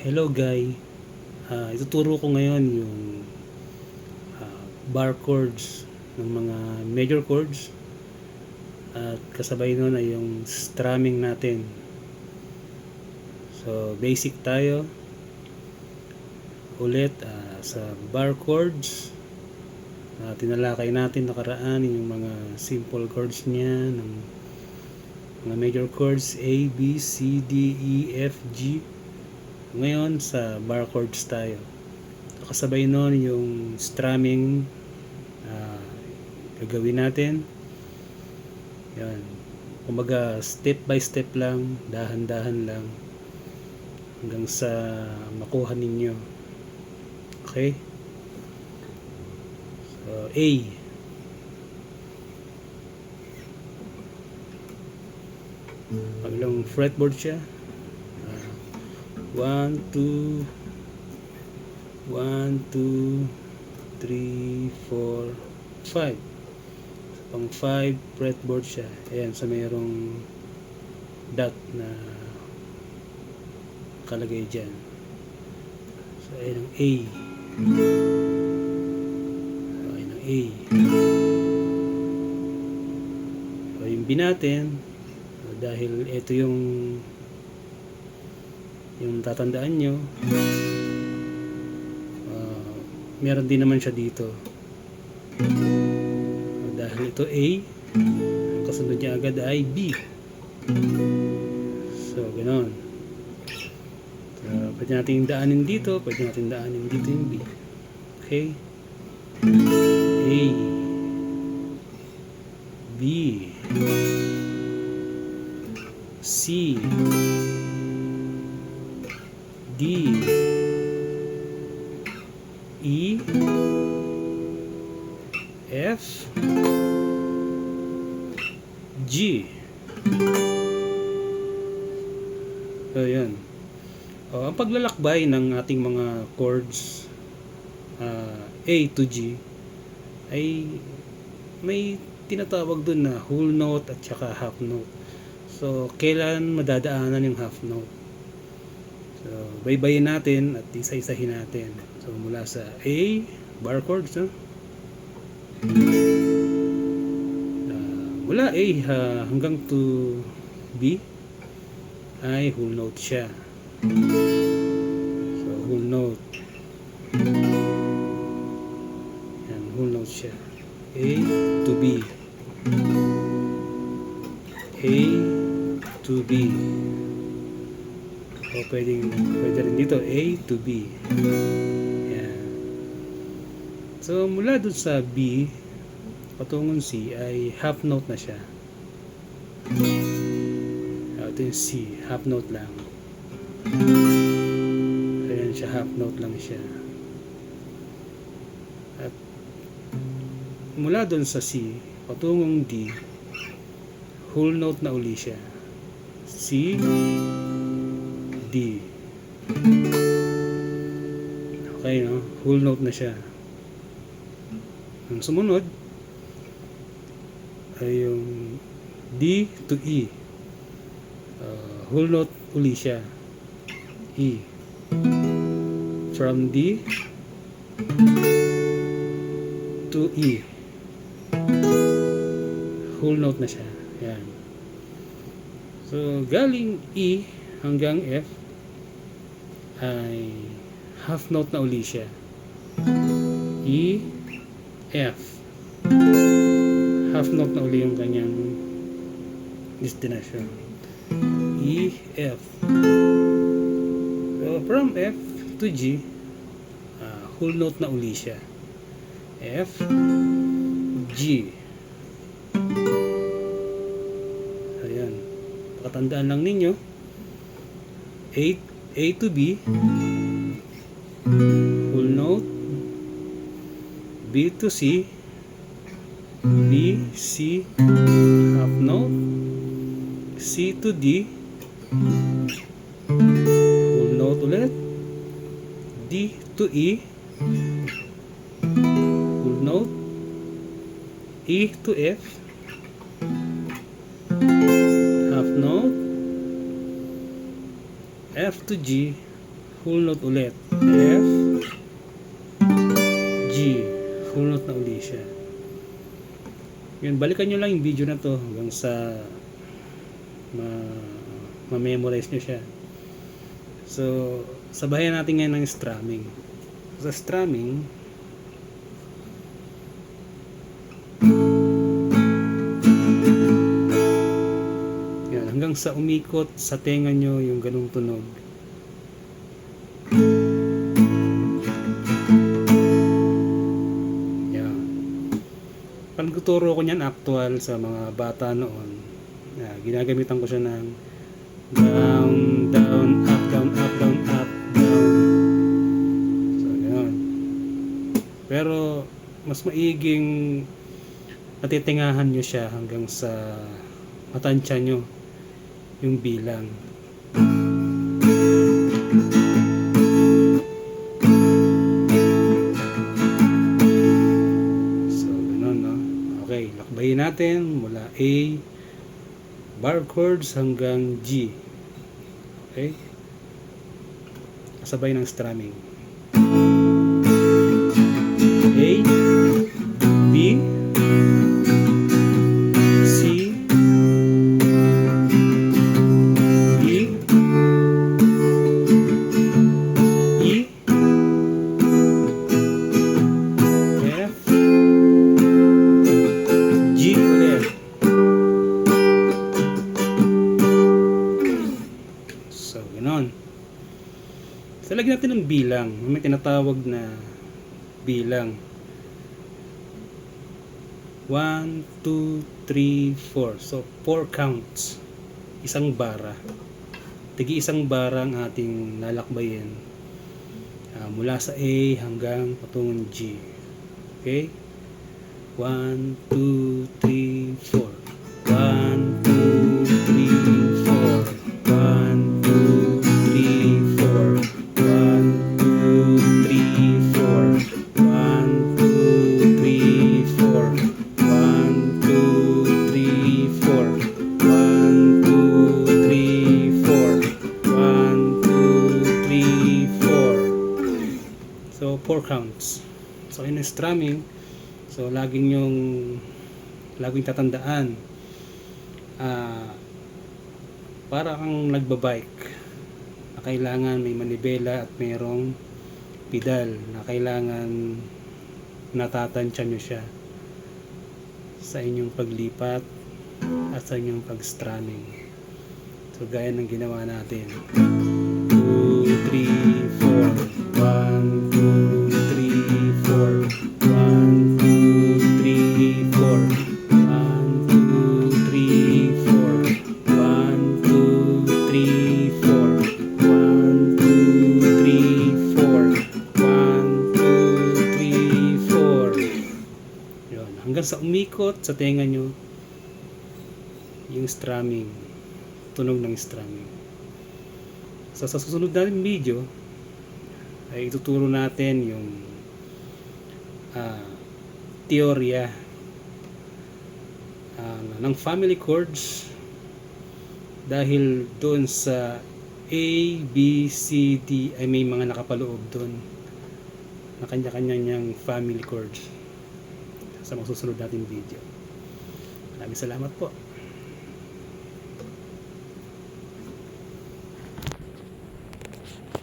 Hello guys, ituturo ko ngayon yung bar chords ng mga major chords at kasabay nun ay yung strumming natin. So basic tayo ulit sa bar chords. Tinalakay natin nakaraan yung mga simple chords niya ng mga major chords A, B, C, D, E, F, G. Ngayon sa bar chords tayo. Kasabay nun yung strumming gagawin natin. Yan. Kumbaga step by step lang, dahan-dahan lang hanggang sa makuha ninyo. Okay? So A. Paglang fretboard siya. 1, 2, 1, 2, 3, 4, 5. Pang 5 fretboard siya. Ayan, sa mayroong dot na kalagay dyan. So ayan ang A. So ayan ang A. So yung B natin, dahil ito yung tatandaan nyo, meron din naman siya dito. Dahil ito A, ang kasunod niya agad ay B. So ganoon. So, pwede natin daanin dito, pwede natin daanin dito yung B. Okay? A, B, C, D, E, F, G. So yan. Ang paglalakbay ng ating mga chords A to G ay may tinatawag dun na whole note at saka half note. So kailan madadaanan yung half note? So, baybayin natin at isa-isahin natin. So, mula sa A, bar chords, no? Mula A hanggang to B ay whole note siya. So, whole note. Yan, whole note siya. A to B. A to B. O pwede rin dito A to B. Yan. So mula dun sa B patungong C ay half note na siya. Ito yung C, half note lang. Ayan siya, half note lang siya. At mula dun sa C patungong D, whole note na uli siya. C, D. Okay, no? Whole note na siya. Ang sumunod ay yung D to E. Whole note uli siya. E. From D to E. Whole note na siya. Yan. So, galing E hanggang F ay half note na uli siya. E, F. Half note na uli yung kanyang destination. E, F. So from F to G, whole note na uli siya. F, G. Ayan. Pakatandaan lang ninyo. A to B, whole note. B to C, B, C, half note. C to D, whole note ulit. D to E, whole note. E to F, half note. F to G, whole note ulit. F, G, whole note na uli siya. Yun, balikan nyo lang yung video na to hanggang sa ma-memorize nyo siya. So, sabayan natin ngayon ng strumming. Sa strumming, yan, hanggang sa umikot sa tenga nyo yung ganung tunog. Yan. Pagtuturo ko niyan actual sa mga bata noon, ginagamitan ko siya ng down, down, up, down, up, down, up, down. So, yan. Pero, mas maiging natitingahan nyo siya hanggang sa matansya nyo yung bilang. So, ganun, no? Okay, lakbayin natin mula A, bar chords hanggang G. Okay? Kasabay ng strumming. A, B, C, D, E, F, G ulit. So, ganoon. So, lagyan natin ng bilang. May tinatawag na bilang. 1, 2, 3, 4. So, 4 counts. Isang bara. Tigi isang bara ang ating lalakbayin. Mula sa A hanggang patungong G. Okay? 1, 2, 3, 4. 1, 2, 3, 4. 1, 2, 3, 4. 1, 2, 3, 4. 1, 2, 3, 4. 1, 2, 3, 4. 1, 2, 3, 4. 1, 2, 3, 4. So, 4 counts. So, in strumming, so, laging tatandaan, para kang nagbabike na kailangan may manibela at mayroong pedal na kailangan natatansya nyo siya sa inyong paglipat at sa inyong pag-strumming. So, gaya ng ginawa natin. 2, 3, 4. 1, 2, 3, 4. 1, 2, 3, 4. 1, 2, 3, 4. 1, 2, 3, 4. 1, 2, 3, 4. 1, 2, 3, 4. Yun. Hanggang sa umikot sa tenga nyo yung strumming. Tunog ng strumming. So, sa susunod natin video ay ituturo natin yung teorya ng family chords, dahil doon sa A, B, C, D ay may mga nakapaloob doon na kanya-kanya niyang family chords sa mga susunod natin video. Maraming salamat po.